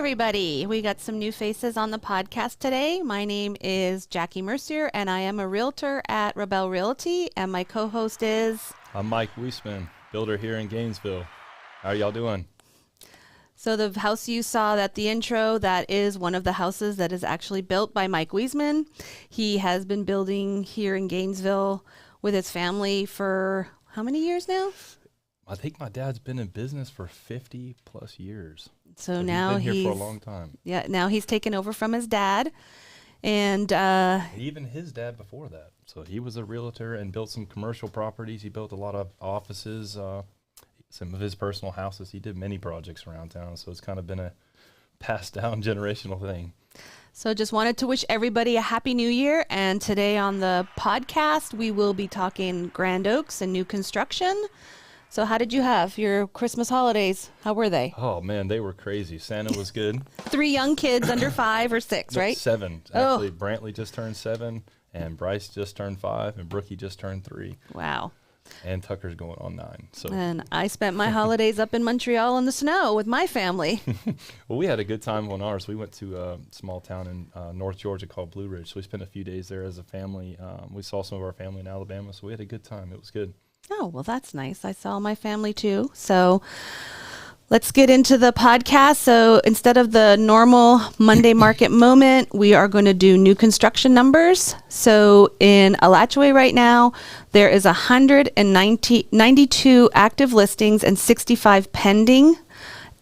everybody. We got some new faces on the podcast today. My name is Jackie Mercier, and I am a realtor at Rabell Realty, and my co-host is... I'm Mike Wiesman, builder here in Gainesville. How are y'all doing? So the house you saw at the intro, that is one of the houses that is actually built by Mike Wiesman. He has been building here in Gainesville with his family for how many years now? I think my dad's been in business for 50 plus years. So now he's been here for a long time. Yeah, now he's taken over from his dad. And even his dad before that. So he was a realtor and built some commercial properties. He built a lot of offices, some of his personal houses. He did many projects around town. So it's kind of been a passed down generational thing. So just wanted to wish everybody a happy new year. And today on the podcast, we will be talking Grand Oaks and new construction. So how did you have your Christmas holidays? How were they? Oh, man, they were crazy. Santa was good. 3 young kids under 5 or 6, right? 7. Actually, Brantley just turned 7, and Bryce just turned 5, and Brookie just turned 3. Wow. And Tucker's going on 9. So. And I spent my holidays up in Montreal in the snow with my family. Well, we had a good time on ours. We went to a small town in North Georgia called Blue Ridge. So we spent a few days there as a family. We saw some of our family in Alabama, so we had a good time. It was good. Oh, well, that's nice. I saw my family too. So let's get into the podcast. So instead of the normal Monday market moment, we are going to do new construction numbers. So in Alachua right now, there is 192 active listings and 65 pending.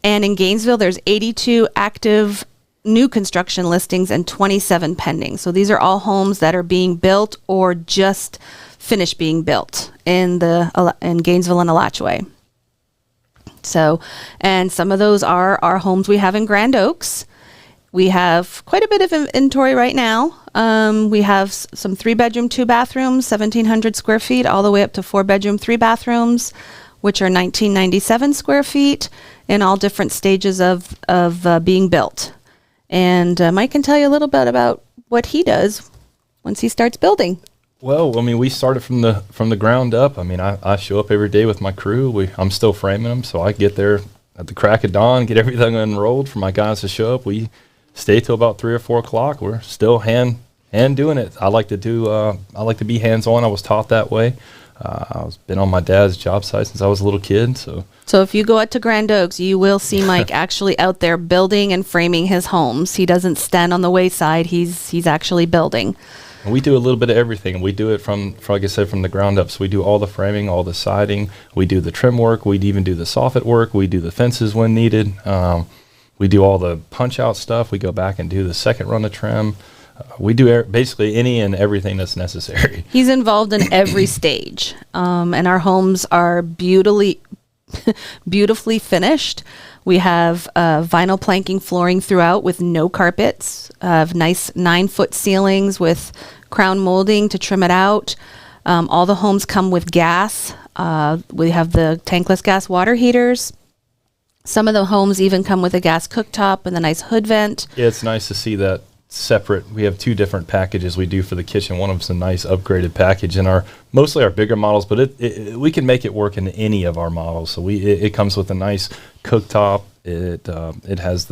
And in Gainesville, there's 82 active new construction listings and 27 pending. So these are all homes that are being built or just finished being built in Gainesville and Alachua. So, and some of those are our homes we have in Grand Oaks. We have quite a bit of inventory right now. We have some 3-bedroom, 2-bathrooms, 1,700 square feet, all the way up to 4-bedroom, 3 bathrooms, which are 1,997 square feet, in all different stages of being built. And Mike can tell you a little bit about what he does once he starts building. Well, I mean, we started from the ground up. I mean, I show up every day with my crew. I'm still framing them, so I get there at the crack of dawn, get everything unrolled for my guys to show up. We stay till about 3 or 4 o'clock. We're still hand doing it. I like to be hands-on. I was taught that way. I've been on my dad's job site since I was a little kid. So if you go out to Grand Oaks, you will see Mike actually out there building and framing his homes. He doesn't stand on the wayside. He's actually building. And we do a little bit of everything. We do it from, like I said, from the ground up. So we do all the framing, all the siding. We do the trim work. We even do the soffit work. We do the fences when needed. We do all the punch-out stuff. We go back and do the second run of trim. We do basically any and everything that's necessary. He's involved in every stage. And our homes are beautifully finished. We have vinyl planking flooring throughout with no carpets, nice 9-foot ceilings with crown molding to trim it out. All the homes come with gas. We have the tankless gas water heaters. Some of the homes even come with a gas cooktop and a nice hood vent. Yeah, it's nice to see that separate. We have 2 different packages we do for the kitchen. One of them's a nice upgraded package in mostly our bigger models, but we can make it work in any of our models. So it comes with a nice cooktop. It has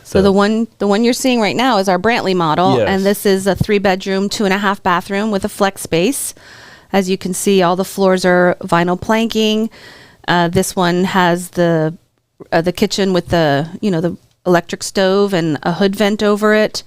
so the one you're seeing right now is our Brantley model. Yes. And this is a 3-bedroom, 2.5 bathroom with a flex space. As you can see, all the floors are vinyl planking. This one has the kitchen with the electric stove and a hood vent over it.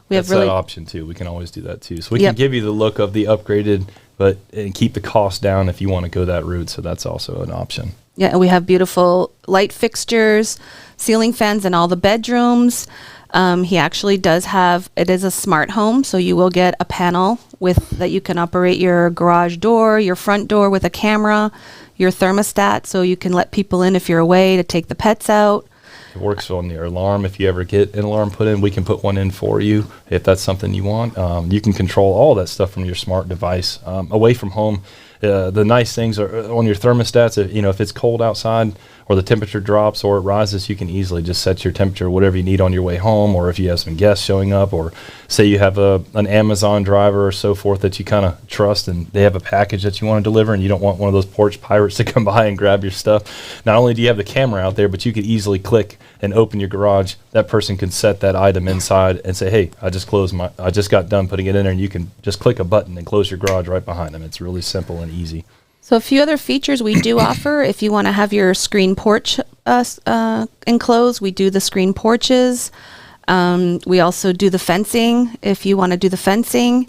That's that option too. We can always do that too. So we can give you the look of the upgraded, and keep the cost down if you want to go that route. So that's also an option. Yeah, and we have beautiful light fixtures, ceiling fans in all the bedrooms. He actually does have, it is a smart home, so you will get a panel that you can operate your garage door, your front door with a camera, your thermostat, so you can let people in if you're away to take the pets out. It works on your alarm. If you ever get an alarm put in, we can put one in for you if that's something you want. You can control all that stuff from your smart device away from home. The nice things are on your thermostats. If it's cold outside or the temperature drops or it rises, you can easily just set your temperature whatever you need on your way home, or if you have some guests showing up, or say you have an Amazon driver or so forth that you kind of trust and they have a package that you want to deliver and you don't want one of those porch pirates to come by and grab your stuff. Not only do you have the camera out there, but you could easily click and open your garage. That person can set that item inside and say, hey, I just got done putting it in there, and you can just click a button and close your garage right behind them. It's really simple and easy. So a few other features we do offer. If you want to have your screen porch enclosed, we do the screen porches. We also do the fencing if you want to do the fencing.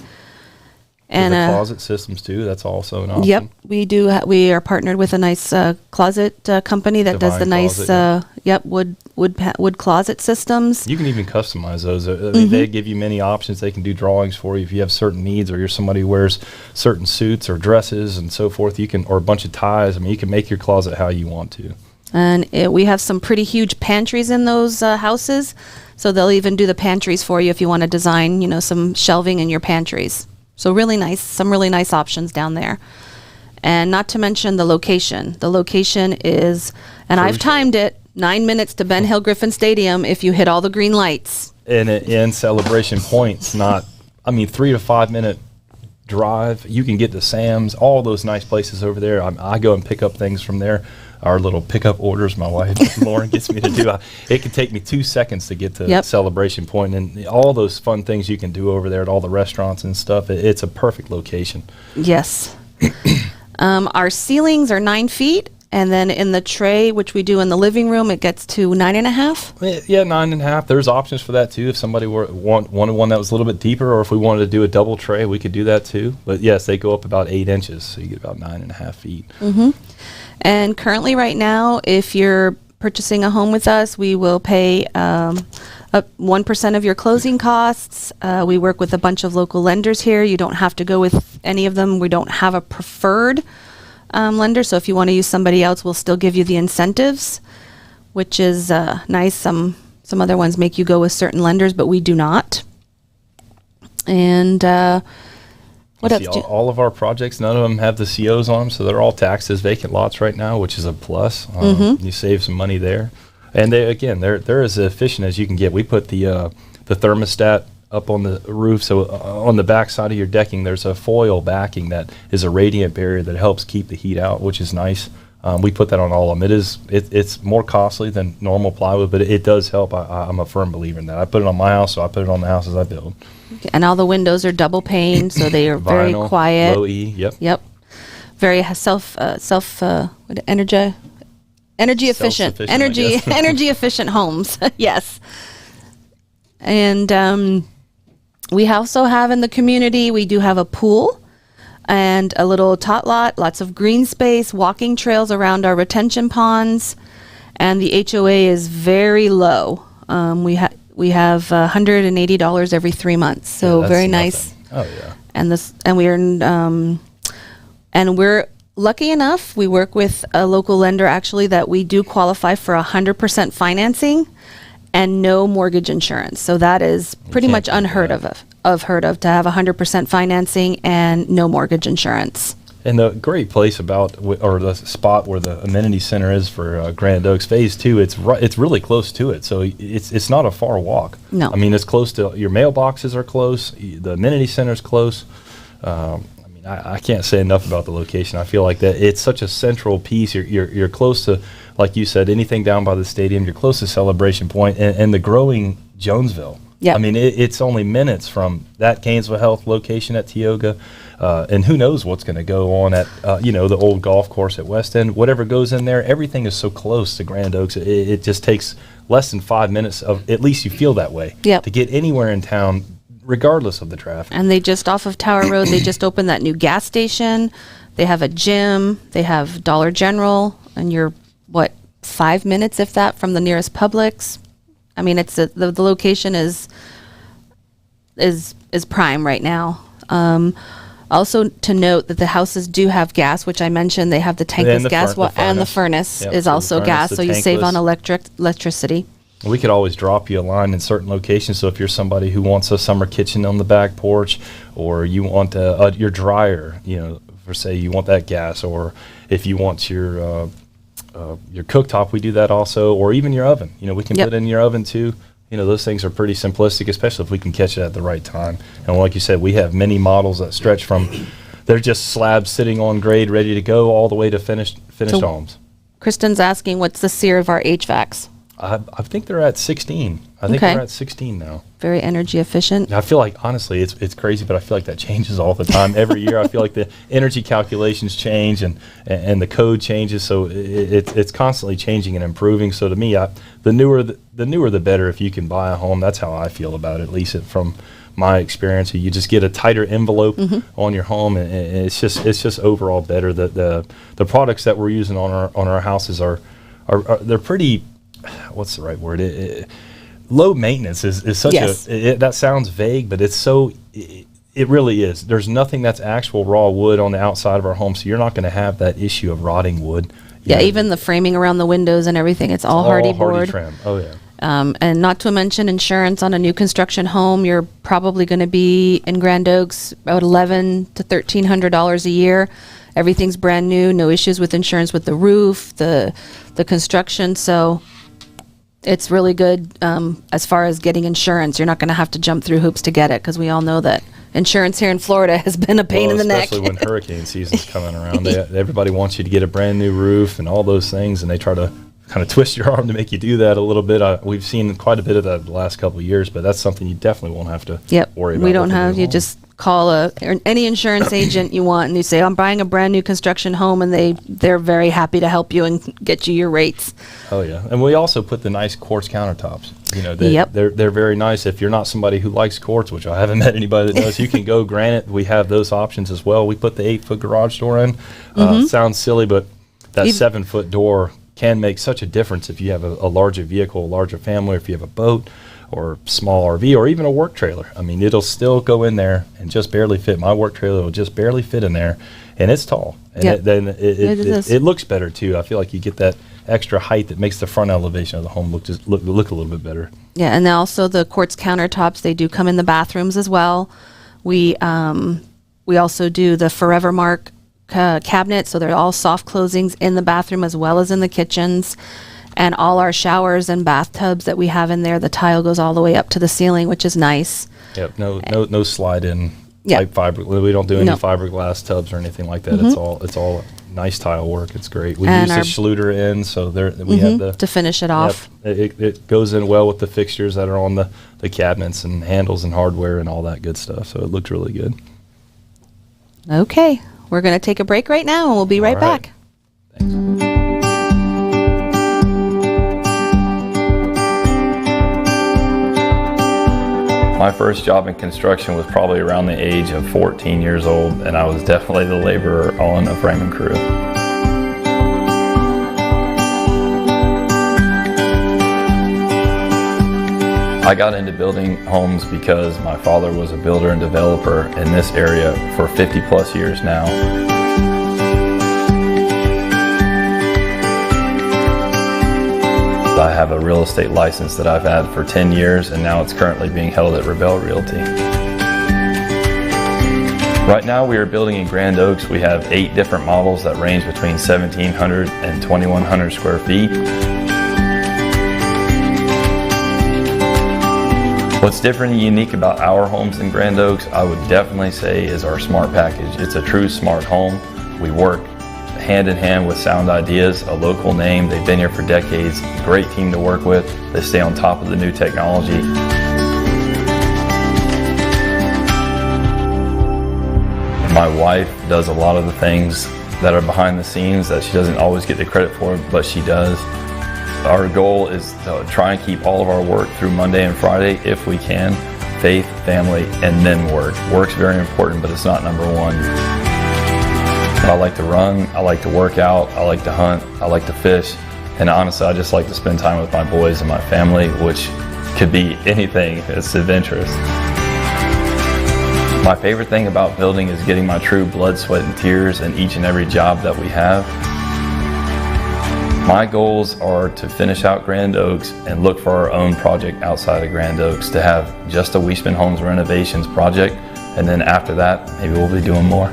And the closet systems too. That's also an option. Yep, we do. We are partnered with a nice closet company that does the nice wood closet systems. You can even customize those. I mean, they give you many options. They can do drawings for you if you have certain needs, or you're somebody who wears certain suits or dresses and so forth. Or a bunch of ties. I mean, you can make your closet how you want to. And we have some pretty huge pantries in those houses, so they'll even do the pantries for you if you want to design, some shelving in your pantries. So really nice, some really nice options down there. And not to mention the location. The location is, and I've timed it, 9 minutes to Ben Hill Griffin Stadium if you hit all the green lights. And in Celebration Point's 3 to 5 minute drive. You can get to Sam's, all those nice places over there. I go and pick up things from there. Our little pickup orders my wife Lauren gets me to do. It can take me 2 seconds to get to Celebration Point, and all those fun things you can do over there at all the restaurants and stuff. It's a perfect location. Yes. Our ceilings are 9 feet, and then in the tray, which we do in the living room, it gets to 9.5. Yeah, 9.5. There's options for that too. If somebody wanted one that was a little bit deeper, or if we wanted to do a double tray, we could do that too. But yes, they go up about 8 inches, so you get about 9.5 feet. Mm-hmm. And currently right now, if you're purchasing a home with us, we will pay 1% of your closing costs. We work with a bunch of local lenders here. You don't have to go with any of them. We don't have a preferred lender. So if you want to use somebody else, we'll still give you the incentives, which is nice. Some other ones make you go with certain lenders, but we do not. And what else? All of our projects, none of them have the COs on them, so they're all taxed as vacant lots right now, which is a plus. You save some money there. And they're as efficient as you can get. We put the thermostat up on the roof, so on the back side of your decking, there's a foil backing that is a radiant barrier that helps keep the heat out, which is nice. We put that on all of them. It's more costly than normal plywood, but it does help. I'm a firm believer in that. I put it on my house, so I put it on the houses I build. And all the windows are double pane, so they are very Vinyl, quiet. Low E, yep. Very energy efficient. Energy efficient homes. Yes. And we also have in the community, we do have a pool and a little tot lot, lots of green space, walking trails around our retention ponds, and the HOA is very low. We have $180 every 3 months, so very nice. Oh yeah. And we're lucky enough. We work with a local lender actually that we do qualify for 100% financing and no mortgage insurance. So that is pretty much unheard of to have 100% financing and no mortgage insurance. And the great place or the spot where the amenity center is for Grand Oaks Phase 2, it's really close to it, so it's not a far walk. No, I mean it's close to your mailboxes are close, the amenity center is close. I can't say enough about the location. I feel like that it's such a central piece. You're close to, like you said, anything down by the stadium. You're close to Celebration Point and the growing Jonesville. Yeah. I mean, it's only minutes from that Gainesville Health location at Tioga, and who knows what's going to go on at the old golf course at West End. Whatever goes in there, everything is so close to Grand Oaks. It just takes less than 5 minutes of, at least you feel that way, to get anywhere in town, regardless of the traffic. And they just off of Tower Road, they just opened that new gas station. They have a gym. They have Dollar General, and you're 5 minutes, if that, from the nearest Publix. I mean, it's the location is prime right now. Also to note that the houses do have gas, which I mentioned. They have the tankless gas, and the furnace is also gas, so you save on electricity. We could always drop you a line in certain locations. So if you're somebody who wants a summer kitchen on the back porch, or you want your dryer, for say you want that gas, or if you want your cooktop, we do that also, or even your oven. You know, we can Yep. put in your oven too. You know, those things are pretty simplistic, especially if we can catch it at the right time. And like you said, we have many models that stretch from they're just slabs sitting on grade, ready to go, all the way to finished So- homes. Kristen's asking, what's the SEER of our HVACs? I think they're at 16. I think Okay. they're at 16 now. Very energy efficient. I feel like, honestly, it's crazy, but I feel like that changes all the time. Every year, I feel like the energy calculations change and the code changes, so it's constantly changing and improving. So to me, the newer the better. If you can buy a home, that's how I feel about it. At least from my experience, you just get a tighter envelope on your home, and it's just overall better. The products that we're using on our houses are they're pretty. What's the right word? Low maintenance is such Yes. that sounds vague, but it's so it really is. There's nothing that's actual raw wood on the outside of our home, so you're not going to have that issue of rotting wood. Yeah, even the framing around the windows and everything, it's all hardy board. trim. Oh yeah. And not to mention insurance on a new construction home, you're probably going to be in Grand Oaks about $1,100 to $1,300 a year. Everything's brand new, no issues with insurance with the roof, the construction. So it's really good as far as getting insurance. You're not going to have to jump through hoops to get it, because we all know that insurance here in Florida has been a pain in the neck. Especially when hurricane season's coming around. Everybody wants you to get a brand new roof and all those things, and they try to kind of twist your arm to make you do that a little bit. We've seen quite a bit of that the last couple of years, but that's something you definitely won't have to worry about. We don't have, you home. just call any insurance agent you want, and you say, I'm buying a brand new construction home, and they're very happy to help you and get you your rates. Oh yeah, and we also put the nice quartz countertops. You know, Yep. they're very nice. If you're not somebody who likes quartz, which I haven't met anybody that does, you can go granite. We have those options as well. We put the 8-foot garage door in. Sounds silly, but that 7-foot door can make such a difference if you have a larger vehicle, a larger family, or if you have a boat or small RV or even a work trailer. I mean, it'll still go in there and just barely fit. My work trailer will just barely fit in there, and it's tall. And it looks better too. I feel like you get that extra height that makes the front elevation of the home look a little bit better. Yeah, and also the quartz countertops, they do come in the bathrooms as well. We also do the Forever Mark cabinet, so they're all soft closings in the bathroom as well as in the kitchens. And all our showers and bathtubs that we have in there, the tile goes all the way up to the ceiling, which is nice. Yep, no slide in Yeah. like fiber. We don't do any No. fiberglass tubs or anything like that. It's all nice tile work. It's great. We And use the Schluter in, so we have the to finish it off. It goes in well with the fixtures that are on the cabinets and handles and hardware and all that good stuff. So it looks really good. Okay, we're going to take a break right now, and we'll be right All right. back. Thanks. My first job in construction was probably around the age of 14 years old, and I was definitely the laborer on a framing crew. I got into building homes because my father was a builder and developer in this area for 50 plus years now. I have a real estate license that I've had for 10 years, and now it's currently being held at Rabell Realty. Right now we are building in Grand Oaks. We have 8 different models that range between 1,700 and 2,100 square feet. What's different and unique about our homes in Grand Oaks, I would definitely say, is our smart package. It's a true smart home. We work hand in hand with Sound Ideas, a local name. They've been here for decades. Great team to work with. They stay on top of the new technology. My wife does a lot of the things that are behind the scenes that she doesn't always get the credit for, but she does. Our goal is to try and keep all of our work through Monday and Friday if we can. Faith, family, and then work. Work's very important, but it's not number one. I like to run, I like to work out, I like to hunt, I like to fish, and honestly, I just like to spend time with my boys and my family, which could be anything. It's adventurous. My favorite thing about building is getting my true blood, sweat, and tears in each and every job that we have. My goals are to finish out Grand Oaks and look for our own project outside of Grand Oaks, to have just a Weisman Homes renovations project, and then after that, maybe we'll be doing more.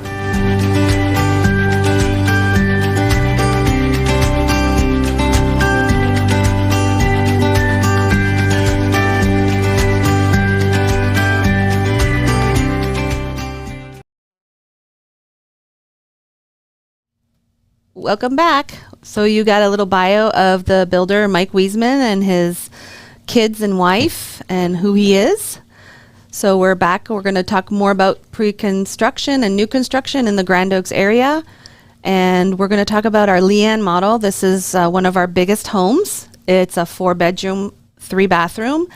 Welcome back. So you got a little bio of the builder, Mike Wiesman, and his kids and wife and who he is. So we're back. We're going to talk more about pre-construction and new construction in the Grand Oaks area. And we're going to talk about our Leanne model. This is one of our biggest homes. It's a 4-bedroom, 3-bathroom.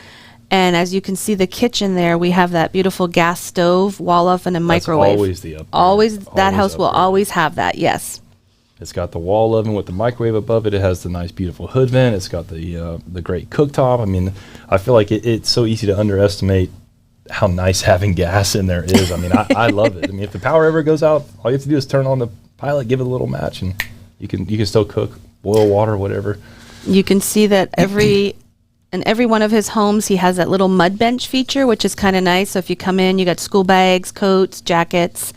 And as you can see the kitchen there, we have that beautiful gas stove, wall oven, and microwave. Always the upgrade. Always, that house will upgrade. always have that, yes. It's got the wall oven with the microwave above it. It has the nice, beautiful hood vent. It's got the great cooktop. I mean, I feel like it's so easy to underestimate how nice having gas in there is. I mean, I love it. I mean, if the power ever goes out, all you have to do is turn on the pilot, give it a little match, and you can still cook, boil water, whatever. You can see that in every one of his homes, he has that little mud bench feature, which is kind of nice. So if you come in, you got school bags, coats, jackets,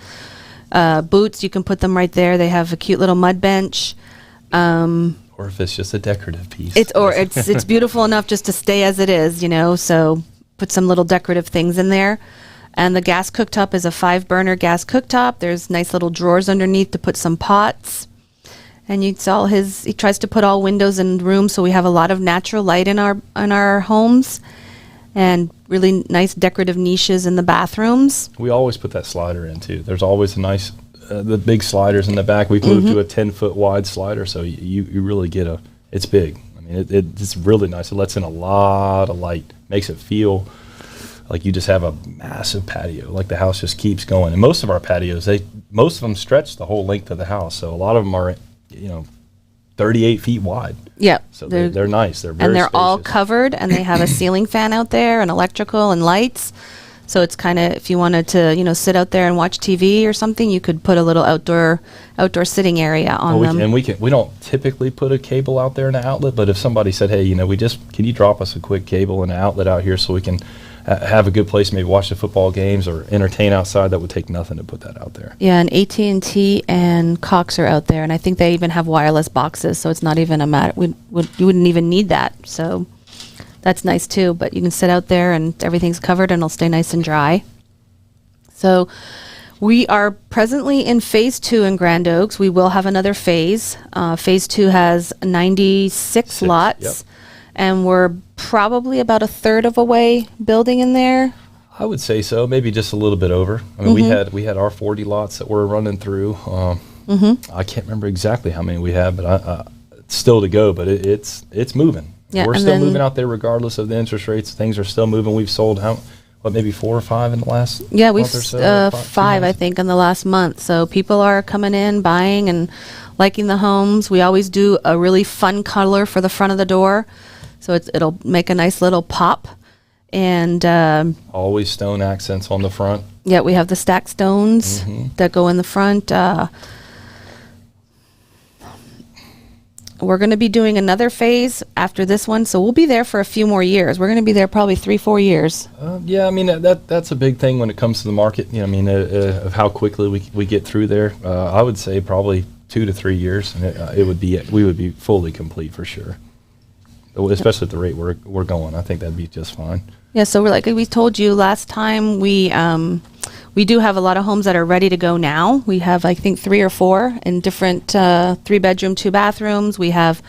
boots. You can put them right there. They have a cute little mud bench. Or if it's just a decorative piece. It's beautiful enough just to stay as it is, so put some little decorative things in there. And the gas cooktop is a 5-burner gas cooktop. There's nice little drawers underneath to put some pots. And he tries to put all windows in rooms, so we have a lot of natural light in our homes, and really nice decorative niches in the bathrooms. We always put that slider in too. There's always a nice, the big sliders in the back. We've moved to a 10-foot wide slider, so you really get it's big. I mean, it's really nice. It lets in a lot of light, makes it feel like you just have a massive patio, like the house just keeps going. And most of our patios, most of them stretch the whole length of the house, so a lot of them are 38 feet wide. Yep. So they're nice. They're very and they're spacious. all covered, and they have a ceiling fan out there and electrical and lights. So it's kind of, if you wanted to, sit out there and watch TV or something, you could put a little outdoor sitting area on them. And we don't typically put a cable out there in an outlet, but if somebody said, hey, can you drop us a quick cable and an outlet out here so we can have a good place, maybe watch the football games or entertain outside, that would take nothing to put that out there. Yeah, and AT&T and Cox are out there, and I think they even have wireless boxes, so it's not even a matter. You wouldn't even need that, so that's nice too. But you can sit out there, and everything's covered, and it'll stay nice and dry. So we are presently in phase 2 in Grand Oaks. We will have another phase. Phase 2 has 96 lots. Yep. And we're probably about a third of a way building in there. I would say so, maybe just a little bit over. I mean, we had our 40 lots that we're running through. I can't remember exactly how many we have, but it's still to go. But it's moving. Yeah, we're still moving out there regardless of the interest rates. Things are still moving. We've sold maybe 4 or 5 in the last we've month or so? 5 I think in the last month. So people are coming in, buying, and liking the homes. We always do a really fun color for the front of the door. So it'll make a nice little pop. And always stone accents on the front. Yeah, we have the stacked stones that go in the front. We're going to be doing another phase after this one, so we'll be there for a few more years. We're going to be there probably 3-4 years. Yeah, I mean, that's a big thing when it comes to the market. Of how quickly we get through there. I would say probably 2 to 3 years, and we would be fully complete for sure. Especially at the rate we're going, I think that'd be just fine. Yeah, so like we told you last time, we do have a lot of homes that are ready to go now. We have, I think, 3 or 4 in different 3-bedroom, 2 bathrooms. We have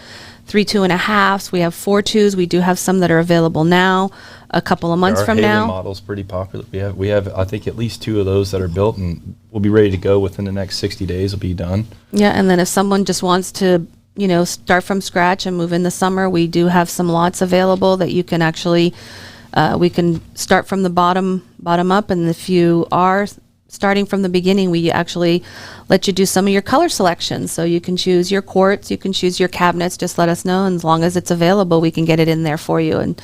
3 2.5s. We have 4 2s. We do have some that are available now. A couple of months from now, our model's pretty popular. We have I think at least 2 of those that are built, and we'll be ready to go within the next 60 days. Will be done. Yeah, and then if someone just wants to start from scratch and move in the summer, we do have some lots available that you can actually, we can start from the bottom up. And if you are starting from the beginning, we actually let you do some of your color selections. So you can choose your quartz, you can choose your cabinets, just let us know. And as long as it's available, we can get it in there for you. And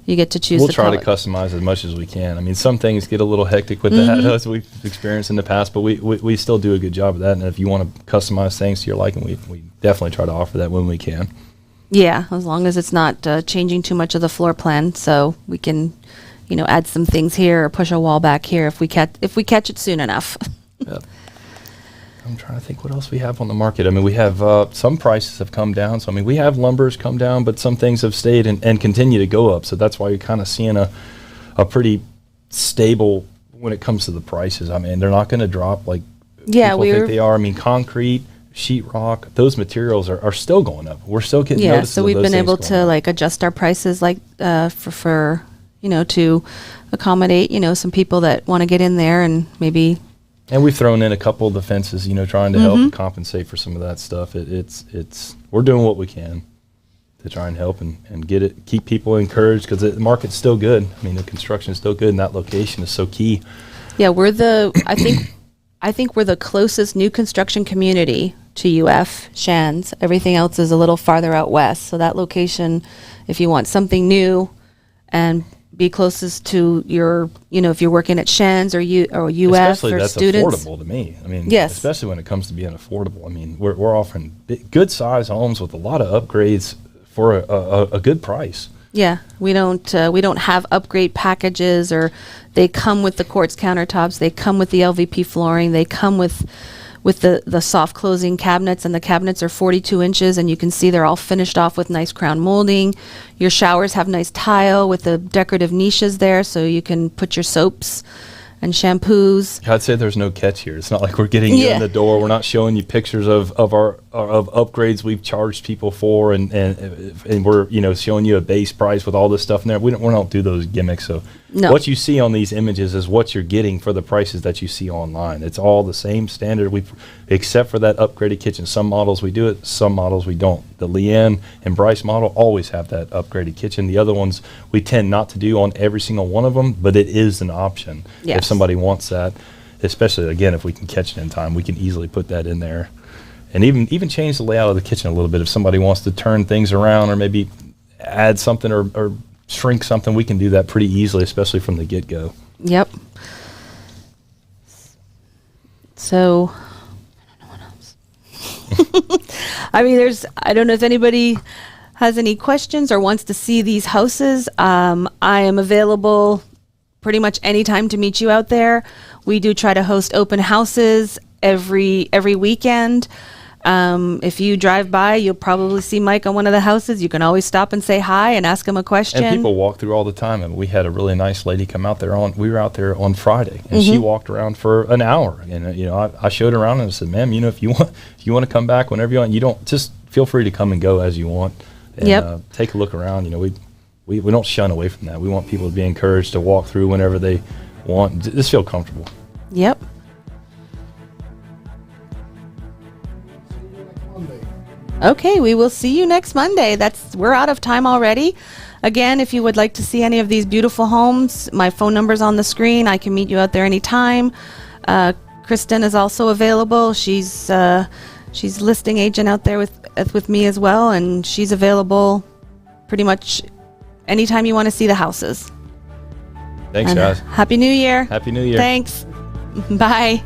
you get to choose the color. We'll try to customize as much as we can. I mean, some things get a little hectic with that, as we've experienced in the past, but we still do a good job of that. And if you want to customize things to your liking, we definitely try to offer that when we can. Yeah, as long as it's not changing too much of the floor plan, so we can, add some things here or push a wall back here if we catch it soon enough. Yep. I'm trying to think what else we have on the market. I mean, we have some prices have come down. So, I mean, we have lumber's come down, but some things have stayed and continue to go up. So that's why you're kind of seeing a pretty stable when it comes to the prices. I mean, they're not going to drop like people think they are. I mean, concrete sheetrock, those materials are still going up. We're still getting notices so of we've those been things able going to up. like adjust our prices like for to accommodate some people that want to get in there and maybe. And we've thrown in a couple of the fences, trying to help and compensate for some of that stuff. It's we're doing what we can to try and help and keep people encouraged, because the market's still good. I mean, the construction is still good, and that location is so key. Yeah, I think we're the closest new construction community to UF, Shands. Everything else is a little farther out west. So that location, if you want something new and be closest to your, if you're working at Shands or UF Especially or that's students. affordable to me. I mean, Yes. especially when it comes to being affordable. I mean, we're offering good size homes with a lot of upgrades for a good price. Yeah, we don't have upgrade packages, or they come with the quartz countertops, they come with the LVP flooring, they come with the soft closing cabinets, and the cabinets are 42 inches, and you can see they're all finished off with nice crown molding. Your showers have nice tile with the decorative niches there, so you can put your soaps and shampoos. I'd say there's no catch here. It's not like we're getting you in the door. We're not showing you pictures of upgrades we've charged people for, and we're showing you a base price with all this stuff in there. We don't do those gimmicks. So what you see on these images is what you're getting for the prices that you see online. It's all the same standard. Except for that upgraded kitchen. Some models we do it, some models we don't. The Leanne and Bryce model always have that upgraded kitchen. The other ones we tend not to do on every single one of them, but it is an option if somebody wants that. Especially, again, if we can catch it in time, we can easily put that in there. And even change the layout of the kitchen a little bit. If somebody wants to turn things around or maybe add something or shrink something, we can do that pretty easily, especially from the get-go. Yep. So, I don't know what else. I mean, I don't know if anybody has any questions or wants to see these houses. I am available pretty much anytime to meet you out there. We do try to host open houses every weekend. If you drive by, you'll probably see Mike on one of the houses. You can always stop and say hi and ask him a question. And people walk through all the time. And we had a really nice lady come out there we were out there on Friday, and she walked around for an hour. And I showed her around and I said, "Ma'am, if you want to come back whenever you want, you don't, just feel free to come and go as you want, and take a look around." We don't shun away from that. We want people to be encouraged to walk through whenever they want. Just feel comfortable. Yep. Okay, we will see you next Monday. We're out of time already. Again, if you would like to see any of these beautiful homes, my phone number's on the screen. I can meet you out there anytime. Kristen is also available. She's listing agent out there with me as well, and she's available pretty much anytime you want to see the houses. Thanks, guys. Happy New Year. Happy New Year. Thanks. Bye.